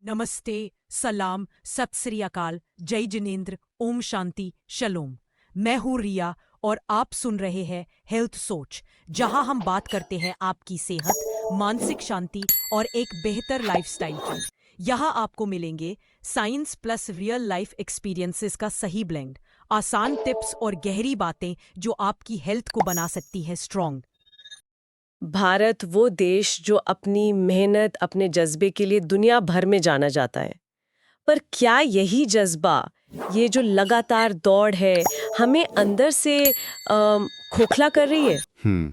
नमस्ते, सलाम, सत श्री अकाल, जय जिनेंद्र, ओम शांति, शलोम। मैं हूँ रिया और आप सुन रहे हैं हेल्थ सोच, जहां हम बात करते हैं आपकी सेहत, मानसिक शांति और एक बेहतर लाइफस्टाइल की। यहाँ आपको मिलेंगे science plus real life experiences का सही ब्लेंड, आसान टिप्स और गहरी बातें जो आपकी हेल्थ को बना सकती है स्ट्रॉन्ग। भारत वो देश जो अपनी मेहनत, अपने जज्बे के लिए दुनिया भर में जाना जाता है। पर क्या यही जज्बा, ये जो लगातार दौड़ है, हमें अंदर से खोखला कर रही है? हम्म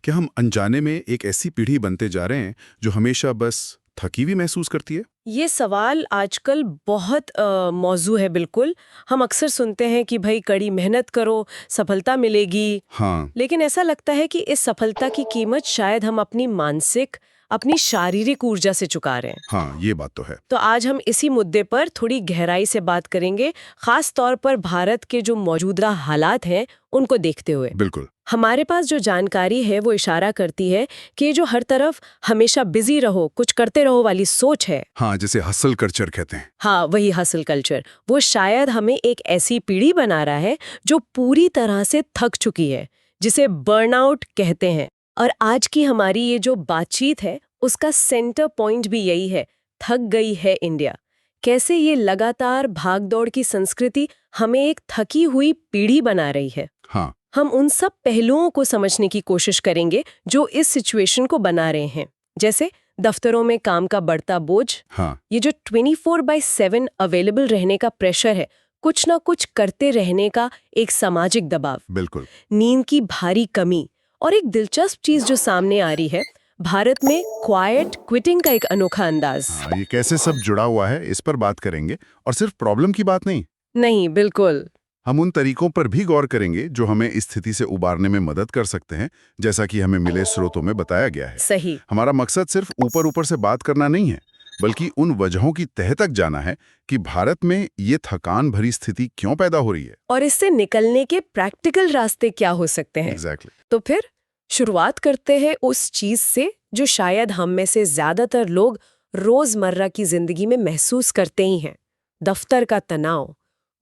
क्या हम अनजाने में एक ऐसी पीढ़ी बनते जा रहे हैं जो हमेशा बस थकी हुई महसूस करती है? ये सवाल आजकल बहुत मौजू है। बिल्कुल, हम अक्सर सुनते हैं कि भाई कड़ी मेहनत करो, सफलता मिलेगी। हाँ। लेकिन ऐसा लगता है कि इस सफलता की कीमत शायद हम अपनी मानसिक, अपनी शारीरिक ऊर्जा से चुका रहे हैं। हाँ, ये बात तो है। तो आज हम इसी मुद्दे पर थोड़ी गहराई से बात करेंगे, खास तौर पर भारत के जो मौजूदा हालात हैं उनको देखते हुए। बिल्कुल। हमारे पास जो जानकारी है वो इशारा करती है कि जो हर तरफ हमेशा बिजी रहो, कुछ करते रहो वाली सोच है, हाँ, जिसे हसल कल्चर कहते हैं। हाँ वही हसल कल्चर, वो शायद हमें एक ऐसी पीढ़ी बना रहा है जो पूरी तरह से थक चुकी है, जिसे बर्नआउट कहते हैं। और आज की हमारी ये जो बातचीत है उसका सेंटर पॉइंट भी यही है, थक गई है इंडिया। कैसे ये लगातार भागदौड़ की संस्कृति हमें एक थकी हुई पीढ़ी बना रही है। हाँ। हम उन सब पहलुओं को समझने की कोशिश करेंगे जो इस सिचुएशन को बना रहे हैं, जैसे दफ्तरों में काम का बढ़ता बोझ, हाँ। ये जो 24/7 अवेलेबल रहने का प्रेशर है, कुछ ना कुछ करते रहने का एक सामाजिक दबाव, बिल्कुल। नींद की भारी कमी, और एक दिलचस्प चीज जो सामने आ रही है, भारत में क्वाइट क्विटिंग का एक अनोखा अंदाज। हाँ, ये कैसे सब जुड़ा हुआ है इस पर बात करेंगे, और सिर्फ प्रॉब्लम की बात नहीं, नहीं, बिल्कुल हम उन तरीकों पर भी गौर करेंगे जो हमें इस स्थिति से उबारने में मदद कर सकते हैं, जैसा कि हमें मिले स्रोतों में बताया गया है। सही। हमारा मकसद सिर्फ ऊपर ऊपर से बात करना नहीं है, बल्कि उन वजहों की तह तक जाना है कि भारत में ये थकान भरी स्थिति क्यों पैदा हो रही है। और इससे निकलने के प्रैक्टिकल रास्ते क्या हो सकते हैं। एग्जैक्टली। तो फिर शुरुआत करते हैं उस चीज से जो शायद हम में से ज्यादातर लोग रोजमर्रा की जिंदगी में महसूस करते ही हैं, दफ्तर का तनाव,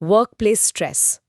वर्क प्लेस स्ट्रेस,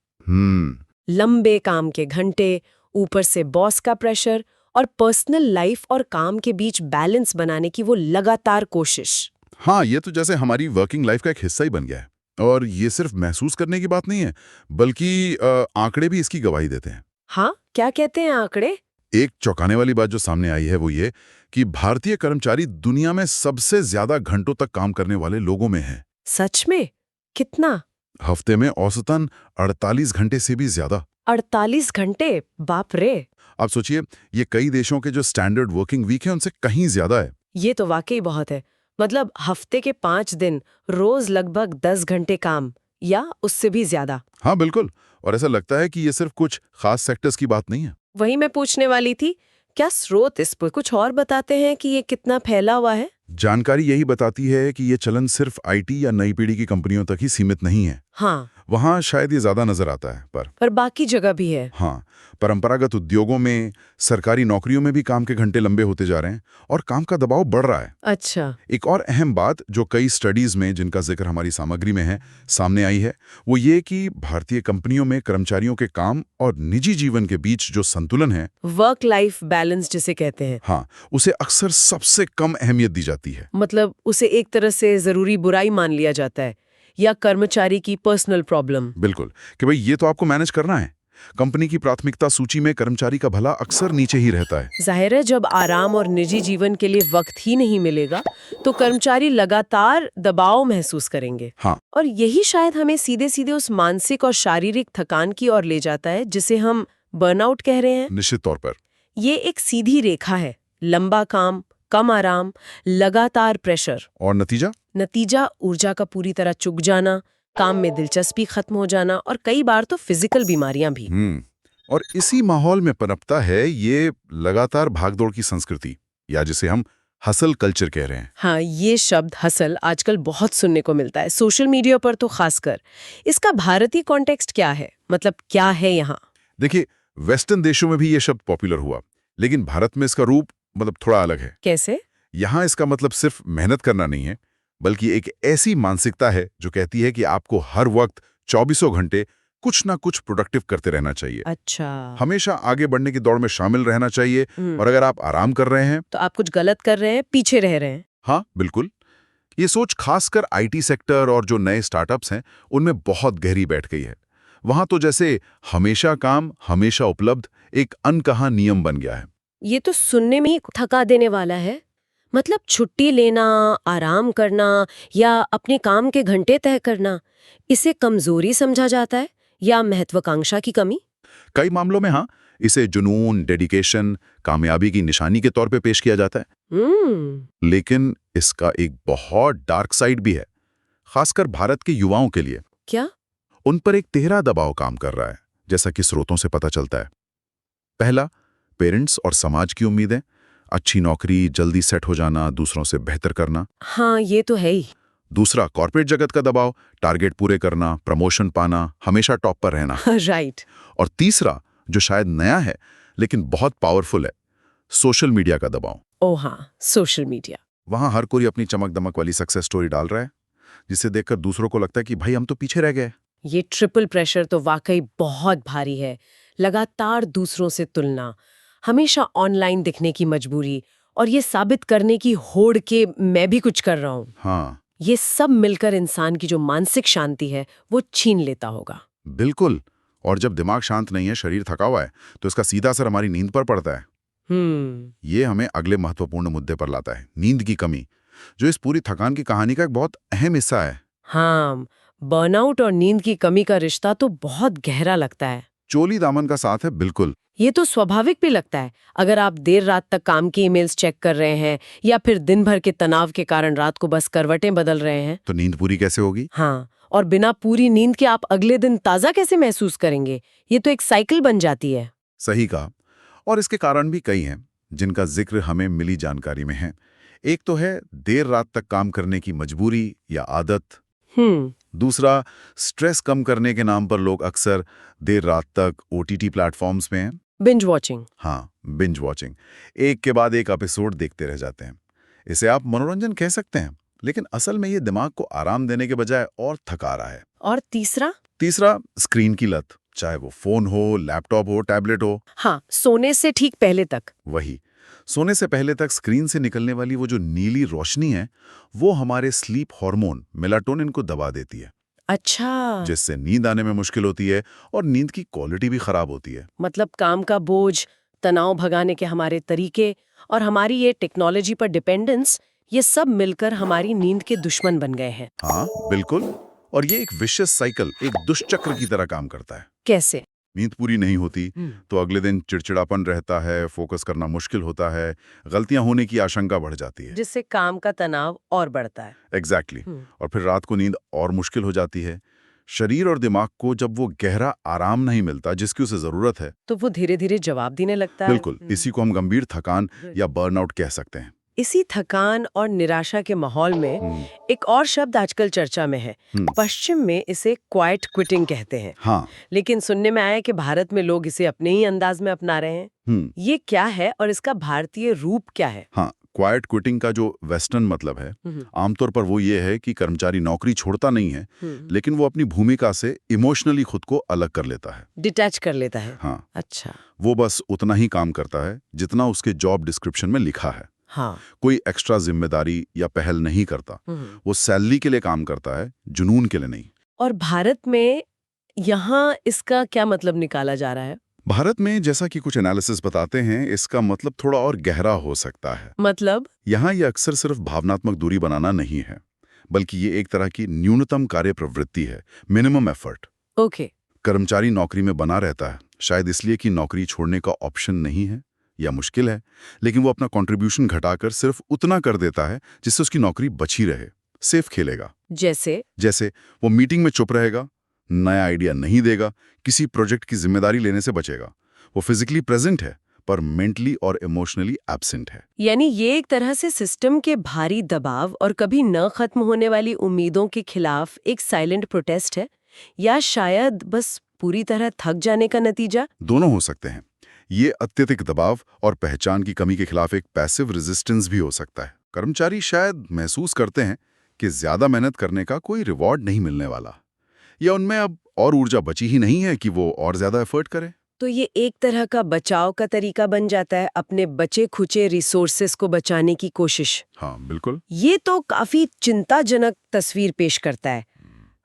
लंबे काम के घंटे, ऊपर से बॉस का प्रेशर, और पर्सनल लाइफ और काम के बीच बैलेंस बनाने की वो लगातार कोशिश। हाँ, ये तो जैसे हमारी वर्किंग लाइफ का एक हिस्सा ही बन गया है। और ये सिर्फ महसूस करने की बात नहीं है, बल्कि आंकड़े भी इसकी गवाही देते हैं। हाँ, क्या कहते हैं आंकड़े? एक चौंकाने वाली बात जो सामने आई है वो ये कि भारतीय कर्मचारी दुनिया में सबसे ज्यादा घंटों तक काम करने वाले लोगों में हैं। सच में? कितना? हफ्ते में औसतन 48 घंटे से भी ज्यादा। 48 घंटे? बाप रे! आप सोचिए, ये कई देशों के जो स्टैंडर्ड वर्किंग वीक है उनसे कहीं ज्यादा है। ये तो वाकई बहुत है। मतलब हफ्ते के 5 दिन, रोज लगभग 10 घंटे काम, या उससे भी ज्यादा। हाँ बिल्कुल, और ऐसा लगता है कि ये सिर्फ कुछ खास सेक्टर्स की बात नहीं है। वही मैं पूछने वाली थी, क्या स्रोत इस पर कुछ और बताते हैं कि ये कितना फैला हुआ है? जानकारी यही बताती है कि ये चलन सिर्फ आईटी या नई पीढ़ी की कंपनियों तक ही सीमित नहीं है। हाँ, वहाँ शायद ये ज्यादा नजर आता है, पर बाकी जगह भी है। हाँ, परंपरागत उद्योगों में, सरकारी नौकरियों में भी काम के घंटे लंबे होते जा रहे हैं और काम का दबाव बढ़ रहा है। अच्छा। एक और अहम बात जो कई स्टडीज में, जिनका जिक्र हमारी सामग्री में है, सामने आई है, वो ये कि भारतीय कंपनियों में कर्मचारियों के काम और निजी जीवन के बीच जो संतुलन है, वर्क लाइफ बैलेंस जिसे कहते हैं, हाँ, उसे अक्सर सबसे कम अहमियत दी जाती है। मतलब उसे एक तरह से जरूरी बुराई मान लिया जाता है, या कर्मचारी की पर्सनल प्रॉब्लम। बिल्कुल, कि भाई ये तो आपको मैनेज करना है। कंपनी की प्राथमिकता सूची में कर्मचारी का भला अक्सर नीचे ही रहता है। जाहिर है, जब आराम और निजी जीवन के लिए वक्त ही नहीं मिलेगा तो कर्मचारी लगातार दबाव महसूस करेंगे। हाँ। और यही शायद हमें सीधे सीधे उस मानसिक और शारीरिक थकान की ओर ले जाता है जिसे हम बर्नआउट कह रहे हैं। निश्चित तौर पर। ये एक सीधी रेखा है, लंबा काम, कम आराम, लगातार प्रेशर, और नतीजा ऊर्जा का पूरी तरह चुक जाना, काम में दिलचस्पी खत्म हो जाना, और कई बार तो फिजिकल बीमारियां भी। और इसी माहौल में पनपता है ये लगातार भागदौड़ की संस्कृति, या जिसे हम हसल कल्चर कह रहे हैं। हाँ, ये शब्द हसल आजकल बहुत सुनने को मिलता है, सोशल मीडिया पर तो खासकर। इसका भारतीय कॉन्टेक्स्ट क्या है, मतलब क्या है यहाँ? देखिए, वेस्टर्न देशों में भी ये शब्द पॉपुलर हुआ, लेकिन भारत में इसका रूप थोड़ा अलग है। कैसे? यहाँ इसका मतलब सिर्फ मेहनत करना नहीं है, बल्कि एक ऐसी मानसिकता है जो कहती है कि आपको हर वक्त 24 घंटे कुछ ना कुछ प्रोडक्टिव करते रहना चाहिए। अच्छा। हमेशा आगे बढ़ने की दौड़ में शामिल रहना चाहिए। और अगर आप आराम कर रहे हैं तो आप कुछ गलत कर रहे हैं, पीछे रह रहे हैं। हाँ बिल्कुल, ये सोच खासकर आईटी सेक्टर और जो नए स्टार्टअप्स हैं उनमें बहुत गहरी बैठ गई है। वहां तो जैसे हमेशा काम हमेशा उपलब्ध एक अनकहा नियम बन गया है। ये तो सुनने में ही थका देने वाला है। मतलब छुट्टी लेना, आराम करना या अपने काम के घंटे तय करना, इसे कमजोरी समझा जाता है या महत्वाकांक्षा की कमी? कई मामलों में हाँ, इसे जुनून, डेडिकेशन, कामयाबी की निशानी के तौर पे पेश किया जाता है। लेकिन इसका एक बहुत डार्क साइड भी है, खासकर भारत के युवाओं के लिए। क्या? उन पर एक तिहरा दबाव काम कर रहा है, जैसा कि स्रोतों से पता चलता है। पहला, पेरेंट्स और समाज की उम्मीदें, अच्छी नौकरी, जल्दी सेट हो जाना, दूसरों से बेहतर करना। हाँ, ये तो है ही। दूसरा, कॉर्पोरेट जगत का दबाव, टारगेट पूरे करना, प्रमोशन पाना, हमेशा टॉप पर रहना। राइट। और तीसरा, जो शायद नया है लेकिन बहुत पावरफुल है, सोशल मीडिया का दबाव। ओ हाँ, सोशल मीडिया। वहां हर कोई अपनी चमक दमक वाली सक्सेस स्टोरी डाल रहा है, जिसे देखकर दूसरों को लगता है कि भाई हम तो पीछे रह गए। ये ट्रिपल प्रेशर तो वाकई बहुत भारी है। लगातार दूसरों से तुलना, हमेशा ऑनलाइन दिखने की मजबूरी और ये साबित करने की होड़ के मैं भी कुछ कर रहा हूँ। हाँ ये सब मिलकर इंसान की जो मानसिक शांति है वो छीन लेता होगा। बिल्कुल। और जब दिमाग शांत नहीं है, शरीर थका हुआ है, तो इसका सीधा असर हमारी नींद पर पड़ता है। ये हमें अगले महत्वपूर्ण मुद्दे पर लाता है, नींद की कमी, जो इस पूरी थकान की कहानी का एक बहुत अहम हिस्सा है। हाँ, बर्नआउट और नींद की कमी का रिश्ता तो बहुत गहरा लगता है। चोली दामन का साथ है, बिल्कुल। ये तो स्वाभाविक भी लगता है। अगर आप देर रात तक काम की ईमेल्स चेक कर रहे हैं या फिर दिन भर के तनाव के कारण रात को बस करवटें बदल रहे हैं, तो नींद पूरी कैसे होगी? हाँ, और बिना पूरी नींद के आप अगले दिन ताजा कैसे महसूस करेंगे? ये तो एक साइकिल बन जाती है। सही कहा। और इसके कारण भी कई हैं, जिनका जिक्र हमें मिली जानकारी में है। एक तो है देर रात तक काम करने की मजबूरी या आदत। दूसरा, स्ट्रेस कम करने के नाम पर लोग अक्सर देर रात तक ओटीटी प्लेटफॉर्म्स में हैं। Binge watching. हाँ, बिंज वॉचिंग। एक के बाद एक एपिसोड देखते रह जाते हैं। इसे आप मनोरंजन कह सकते हैं, लेकिन असल में ये दिमाग को आराम देने के बजाय और थका रहा है। और तीसरा? तीसरा, स्क्रीन की लत, चाहे वो फोन हो, लैपटॉप हो, टैबलेट हो। हाँ, सोने से ठीक पहले तक। वही, सोने से पहले तक स्क्रीन से निकलने वाली वो जो नीली रोशनी है, वो हमारे स्लीप हार्मोन मेलाटोनिन को दबा देती है। अच्छा। जिससे नींद आने में मुश्किल होती है और नींद की क्वालिटी भी खराब होती है। मतलब काम का बोझ, तनाव भगाने के हमारे तरीके और हमारी ये टेक्नोलॉजी पर डिपेंडेंस, ये सब मिलकर हमारी नींद के दुश्मन बन गए हैं। हाँ बिल्कुल। और ये एक विशियस साइकिल, एक दुष्चक्र की तरह काम करता है। कैसे? नींद पूरी नहीं होती तो अगले दिन चिड़चिड़ापन रहता है, फोकस करना मुश्किल होता है, गलतियां होने की आशंका बढ़ जाती है, जिससे काम का तनाव और बढ़ता है। एग्जैक्टली। और फिर रात को नींद और मुश्किल हो जाती है। शरीर और दिमाग को जब वो गहरा आराम नहीं मिलता जिसकी उसे जरूरत है, तो वो धीरे धीरे जवाब देने लगता है। बिल्कुल, इसी को हम गंभीर थकान या बर्नआउट कह सकते हैं। इसी थकान और निराशा के माहौल में एक और शब्द आजकल चर्चा में है। पश्चिम में इसे क्वाइट क्विटिंग कहते हैं। हाँ। लेकिन सुनने में आया कि भारत में लोग इसे अपने ही अंदाज में अपना रहे हैं। ये क्या है और इसका भारतीय रूप क्या है? हाँ, क्वाइट क्विटिंग का जो वेस्टर्न मतलब है, आमतौर पर वो ये है कि कर्मचारी नौकरी छोड़ता नहीं है, लेकिन वो अपनी भूमिका से इमोशनली खुद को अलग कर लेता है, डिटैच कर लेता है। हाँ। अच्छा। वो बस उतना ही काम करता है जितना उसके जॉब डिस्क्रिप्शन में लिखा है। हाँ। कोई एक्स्ट्रा जिम्मेदारी या पहल नहीं करता। वो सैलरी के लिए काम करता है, जुनून के लिए नहीं। और भारत में यहाँ इसका क्या मतलब निकाला जा रहा है? भारत में, जैसा कि कुछ एनालिसिस बताते हैं, इसका मतलब थोड़ा और गहरा हो सकता है। मतलब? यहाँ ये अक्सर सिर्फ भावनात्मक दूरी बनाना नहीं है, बल्कि ये एक तरह की न्यूनतम कार्य प्रवृत्ति है, मिनिमम एफर्ट। ओके। कर्मचारी नौकरी में बना रहता है, शायद इसलिए कि नौकरी छोड़ने का ऑप्शन नहीं है या मुश्किल है, लेकिन वो अपना कंट्रीब्यूशन घटाकर सिर्फ उतना कर देता है जिससे उसकी नौकरी बची रहे, सेफ खेलेगा। जैसे वो मीटिंग में चुप रहेगा, नया आइडिया नहीं देगा, किसी प्रोजेक्ट की जिम्मेदारी लेने से बचेगा। वो फिजिकली प्रेजेंट है पर मेंटली और इमोशनली एब्सेंट है। यानी ये एक तरह से सिस्टम के भारी दबाव और कभी न खत्म होने वाली उम्मीदों के खिलाफ एक साइलेंट प्रोटेस्ट है, या शायद बस पूरी तरह थक जाने का नतीजा? दोनों हो सकते हैं। ये अत्यधिक दबाव और पहचान की कमी के खिलाफ एक पैसिव रेजिस्टेंस भी हो सकता है। कर्मचारी शायद महसूस करते हैं कि ज्यादा मेहनत करने का कोई रिवॉर्ड नहीं मिलने वाला, या उनमें अब और ऊर्जा बची ही नहीं है कि वो और ज्यादा एफर्ट करें। तो ये एक तरह का बचाव का तरीका बन जाता है, अपने बचे खुचे रिसोर्सेस को बचाने की कोशिश। हाँ बिल्कुल। ये तो काफी चिंताजनक तस्वीर पेश करता है।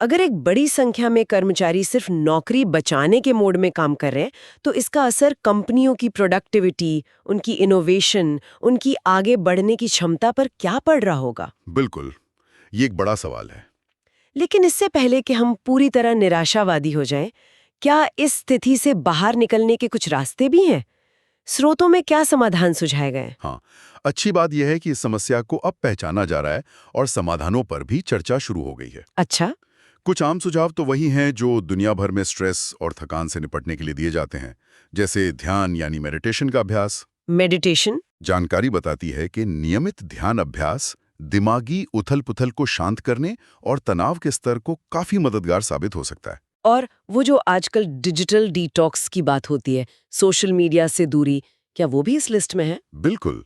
अगर एक बड़ी संख्या में कर्मचारी सिर्फ नौकरी बचाने के मोड में काम कर रहे हैं, तो इसका असर कंपनियों की प्रोडक्टिविटी, उनकी इनोवेशन, उनकी आगे बढ़ने की क्षमता पर क्या पड़ रहा होगा? बिल्कुल, ये एक बड़ा सवाल है। लेकिन इससे पहले कि हम पूरी तरह निराशावादी हो जाएं, क्या इस स्थिति से बाहर निकलने के कुछ रास्ते भी हैं? स्रोतों में क्या समाधान सुझाए गए? हाँ, अच्छी बात यह है कि इस समस्या को अब पहचाना जा रहा है और समाधानों पर भी चर्चा शुरू हो गई है। अच्छा। कुछ आम सुझाव तो वही हैं जो दुनिया भर में स्ट्रेस और थकान से निपटने के लिए दिए जाते हैं, जैसे ध्यान यानी मेडिटेशन का अभ्यास। मेडिटेशन? जानकारी बताती है कि नियमित ध्यान अभ्यास दिमागी उथल-पुथल को शांत करने और तनाव के स्तर को काफी मददगार साबित हो सकता है। और वो जो आजकल डिजिटल डिटॉक्स की बात होती है, सोशल मीडिया से दूरी, क्या वो भी इस लिस्ट में है? बिल्कुल।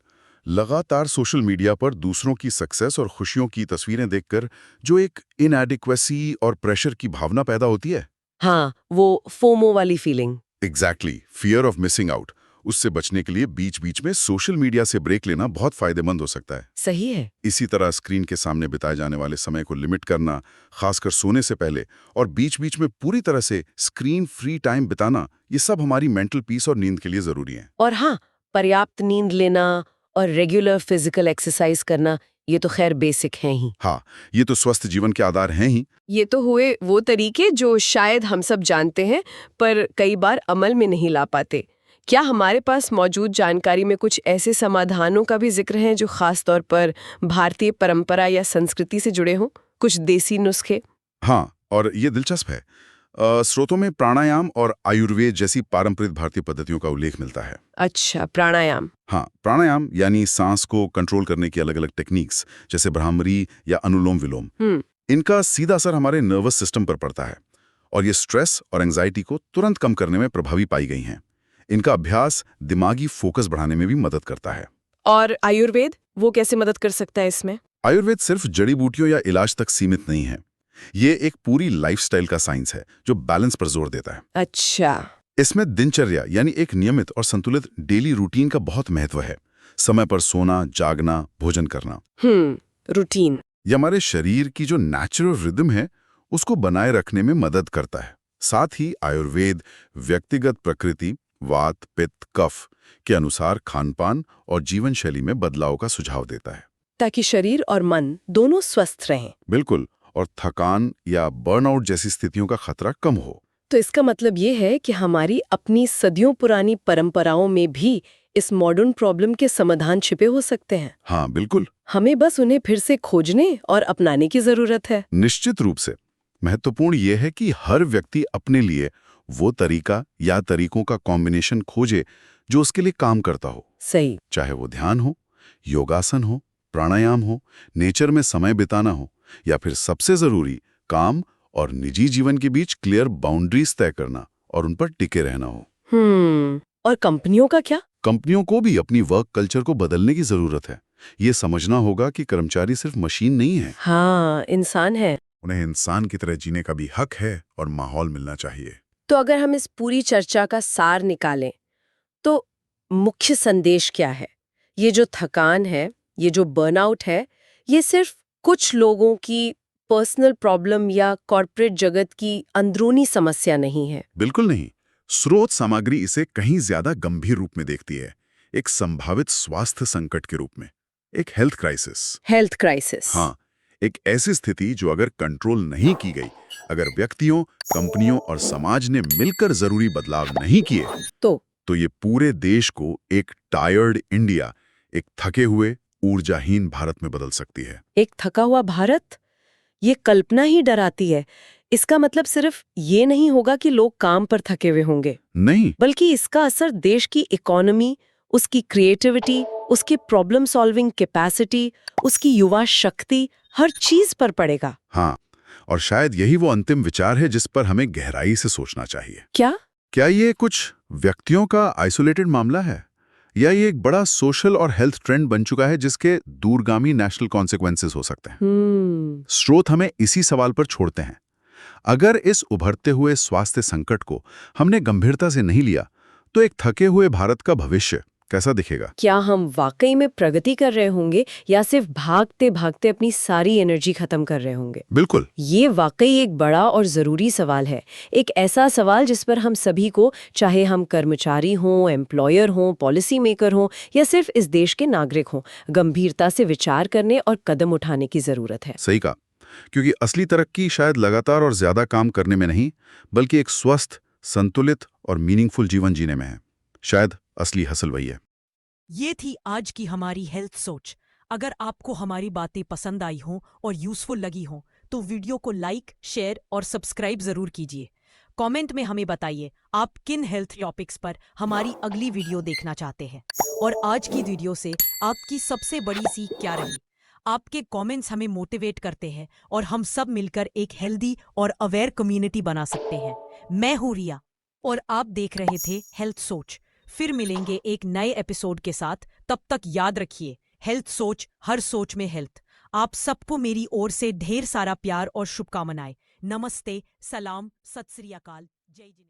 लगातार सोशल मीडिया पर दूसरों की सक्सेस और खुशियों की तस्वीरें देखकर जो एक इनएडिक्वेसी और प्रेशर की भावना पैदा होती है। हाँ, वो फोमो वाली feeling. Exactly, fear of missing out. उससे बचने के लिए बीच-बीच में सोशल मीडिया से ब्रेक लेना बहुत फायदेमंद हो सकता है। सही है। इसी तरह स्क्रीन के सामने बिताए जाने वाले समय को लिमिट करना, खासकर सोने से पहले, और बीच-बीच में पूरी तरह से स्क्रीन फ्री टाइम बिताना, ये सब हमारी मेंटल पीस और नींद के लिए जरूरी है। और हाँ, पर्याप्त नींद लेना और रेगुलर फिजिकल एक्सरसाइज करना, ये तो खैर बेसिक हैं ही। हाँ, ये तो स्वस्थ जीवन के आधार हैं ही। ये तो हुए वो तरीके जो शायद हम सब जानते हैं, पर कई बार अमल में नहीं ला पाते। क्या हमारे पास मौजूद जानकारी में कुछ ऐसे समाधानों का भी जिक्र है जो खास तौर पर भारतीय परंपरा या संस्कृति से जुड़े हों? कुछ देसी नुस्खे? हाँ, और ये दिलचस्प है। स्रोतों में प्राणायाम और आयुर्वेद जैसी पारंपरिक भारतीय पद्धतियों का उल्लेख मिलता है। अच्छा, प्राणायाम। हाँ, प्राणायाम यानी सांस को कंट्रोल करने की अलग-अलग टेक्निक्स, जैसे भ्रामरी या अनुलोम-विलोम। इनका सीधा असर हमारे नर्वस सिस्टम पर पड़ता है और ये स्ट्रेस और एंजाइटी को तुरंत कम करने में प्रभावी पाई गई हैं। इनका अभ्यास दिमागी फोकस बढ़ाने में भी मदद करता है। और आयुर्वेद, वो कैसे मदद कर सकता है इसमें? आयुर्वेद सिर्फ जड़ी बूटियों या इलाज तक सीमित नहीं है। ये एक पूरी लाइफस्टाइल का साइंस है जो बैलेंस पर जोर देता है। अच्छा। इसमें दिनचर्या यानी एक नियमित और संतुलित डेली रूटीन का बहुत महत्व है। समय पर सोना, जागना, भोजन करना। रूटीन। ये हमारे शरीर की जो नेचुरल रिदम है उसको बनाए रखने में मदद करता है। साथ ही आयुर्वेद व्यक्तिगत प्रकृति, वात, पित्त, कफ के अनुसार खानपान और जीवन शैली में बदलाव का सुझाव देता है, ताकि शरीर और मन दोनों स्वस्थ रहें। बिल्कुल, और थकान या बर्नआउट जैसी स्थितियों का खतरा कम हो। तो इसका मतलब ये है कि हमारी अपनी सदियों पुरानी परंपराओं में भी इस मॉडर्न प्रॉब्लम के समाधान छिपे हो सकते हैं। हाँ बिल्कुल, हमें बस उन्हें फिर से खोजने और अपनाने की जरूरत है। निश्चित रूप से। महत्वपूर्ण यह है कि हर व्यक्ति अपने लिए वो तरीका या तरीकों का कॉम्बिनेशन खोजे जो उसके लिए काम करता हो। सही। चाहे वो ध्यान हो, योगासन हो, प्राणायाम हो, नेचर में समय बिताना हो, या फिर सबसे जरूरी काम और निजी जीवन के बीच क्लियर बाउंड्रीज तय करना और उन पर टिके रहना हो। और कंपनियों का क्या? कंपनियों को भी अपनी वर्क कल्चर को बदलने की जरूरत है। ये समझना होगा कि कर्मचारी सिर्फ मशीन नहीं है। हाँ, इंसान है। उन्हें इंसान की तरह जीने का भी हक है और माहौल मिलना चाहिए। तो अगर हम इस पूरी चर्चा का सार निकालें, तो मुख्य संदेश क्या है? ये जो थकान है, ये जो बर्नआउट है, ये सिर्फ कुछ लोगों की पर्सनल प्रॉब्लम या कॉर्पोरेट जगत की अंदरूनी समस्या नहीं है। बिल्कुल नहीं। स्रोत सामग्री इसे कहीं ज्यादा गंभीर रूप में देखती है, एक संभावित स्वास्थ्य संकट के रूप में, एक हेल्थ क्राइसिस। Health crisis. हाँ, एक ऐसी स्थिति जो अगर कंट्रोल नहीं की गई, अगर व्यक्तियों, कंपनियों और समाज ने मिलकर जरूरी बदलाव नहीं किए, तो ये पूरे देश को एक टायर्ड इंडिया, एक थके हुए ऊर्जाहीन भारत में बदल सकती है। एक थका हुआ भारत? ये कल्पना ही डराती है। इसका मतलब सिर्फ ये नहीं होगा कि लोग काम पर थके हुए होंगे, नहीं, बल्कि इसका असर देश की इकोनॉमी, उसकी क्रिएटिविटी, उसकी प्रॉब्लम सॉल्विंग कैपेसिटी, उसकी युवा शक्ति, हर चीज पर पड़ेगा। हाँ, और शायद यही वो अंतिम विचार है जिस पर हमें गहराई से सोचना चाहिए। क्या ये कुछ व्यक्तियों का आइसोलेटेड मामला है, या ये एक बड़ा सोशल और हेल्थ ट्रेंड बन चुका है जिसके दूरगामी नेशनल कॉन्सिक्वेंसेस हो सकते हैं? स्रोत हमें इसी सवाल पर छोड़ते हैं। अगर इस उभरते हुए स्वास्थ्य संकट को हमने गंभीरता से नहीं लिया, तो एक थके हुए भारत का भविष्य कैसा दिखेगा? क्या हम वाकई में प्रगति कर रहे होंगे या सिर्फ भागते भागते अपनी सारी एनर्जी खत्म कर रहे होंगे? बिल्कुल। ये वाकई एक बड़ा और जरूरी सवाल है। एक ऐसा सवाल जिस पर हम सभी को, चाहे हम कर्मचारी हों, एम्प्लॉयर हों, पॉलिसी मेकर हों या सिर्फ इस देश के नागरिक हों, गंभीरता से विचार करने और कदम उठाने की जरूरत है। सही कहा, क्योंकि असली तरक्की शायद लगातार और ज्यादा काम करने में नहीं, बल्कि एक स्वस्थ, संतुलित और मीनिंगफुल जीवन जीने में है। शायद असली हासिल वही है। ये थी आज की हमारी हेल्थ सोच। अगर आपको हमारी बातें पसंद आई हों और यूजफुल लगी हों तो वीडियो को लाइक, शेयर और सब्सक्राइब जरूर कीजिए। कमेंट में हमें बताइए आप किन हेल्थ टॉपिक्स पर हमारी अगली वीडियो देखना चाहते हैं और आज की वीडियो से आपकी सबसे बड़ी सीख क्या रही। आपके कमेंट्स हमें मोटिवेट करते हैं और हम सब मिलकर एक हेल्दी और अवेयर कम्युनिटी बना सकते हैं। मैं हूं रिया और आप देख रहे थे हेल्थ सोच। फिर मिलेंगे एक नए एपिसोड के साथ। तब तक याद रखिए, हेल्थ सोच, हर सोच में हेल्थ। आप सबको मेरी ओर से ढेर सारा प्यार और शुभकामनाएं। नमस्ते, सलाम, सत श्री अकाल, जय जिनेंद्र।